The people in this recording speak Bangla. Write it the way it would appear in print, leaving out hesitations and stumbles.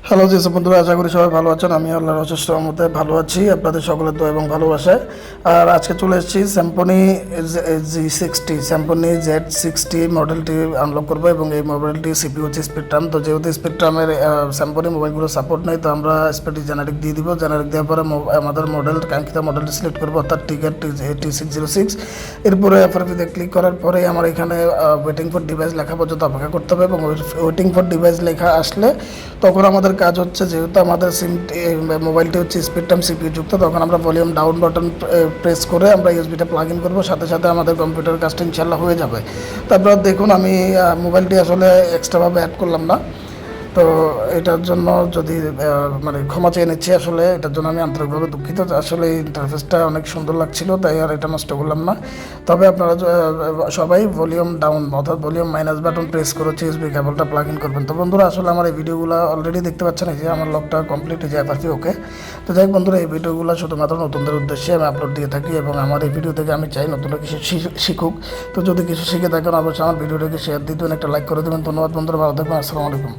হ্যালো যেসব বন্ধুরা, আশা করি সবাই ভালো আছেন। আমি আল্লাহর অশেষ রহমতে ভালো আছি, আপনাদের সকলের দোয়া এবং ভালোবাসায়। আর আজকে চলে এসেছি স্যামসং J60 স্যামসং Z60 মডেলটি আনলক করবো এবং এই মডেলটি সিপি হচ্ছে স্পেকট্রাম। তো যেহেতু স্পেকট্রামের স্যামসং মোবাইলগুলো সাপোর্ট নেই, তো আমরা স্পেকটি জেনারিক দিয়ে দিব। জেনারিক দেওয়ার পরে আমাদের মডেল কাঙ্ক্ষিত মডেলটি সিলেক্ট করবো, অর্থাৎ T606। এরপরে এফআরপিতে ক্লিক করার পরে আমার এখানে ওয়েটিং ফর ডিভাইস লেখা পর্যন্ত অপেক্ষা করতে হবে এবং ওয়েটিং ফর ডিভাইস লেখা আসলে তখন আমাদের কাজ হচ্ছে, যেহেতু আমাদের মোবাইলটি হচ্ছে স্পেকট্রাম সিপিইউ যুক্ত, তখন আমরা ভলিউম ডাউন বাটন প্রেস করে আমরা ইউএসবিটা প্লাগ ইন করবো, সাথে সাথে আমাদের কম্পিউটার কাজটা ইনশাল্লাহ হয়ে যাবে। তারপর দেখুন, আমি মোবাইলটি আসলে এক্সট্রাভাবে অ্যাড করলাম না, তো এটার জন্য যদি মানে ক্ষমা চেয়ে নিচ্ছি। আসলে এটার জন্য আমি আন্তরিকভাবে দুঃখিত। আসলে এই ইন্টারফেসটা অনেক সুন্দর লাগছিল, তাই আর এটা নষ্ট করলাম না। তবে আপনারা সবাই ভলিউম ডাউন অর্থাৎ ভলিউম মাইনাস বাটন প্রেস করে ইউএসবি কেবলটা প্লাগ ইন করবেন। তো বন্ধুরা, আসলে আমার এই ভিডিওগুলো অলরেডি দেখতে পাচ্ছেন, এই যে আমার লকটা কমপ্লিট হয়ে যায় পাচ্ছি। ওকে, তো যাই হোক বন্ধুরা, এই ভিডিওগুলো শুধুমাত্র নতুনদের উদ্দেশ্যে আমি আপলোড দিয়ে থাকি এবং আমার এই ভিডিও থেকে আমি চাই নতুনরা কিছু শিখুক। তো যদি কিছু শিখে থাকেন, অবশ্যই আমার ভিডিওটাকে শেয়ার দিতেন, একটা লাইক করে দেবেন। ধন্যবাদ বন্ধুরা, ভালো থাকবেন। আসসালামু আলাইকুম।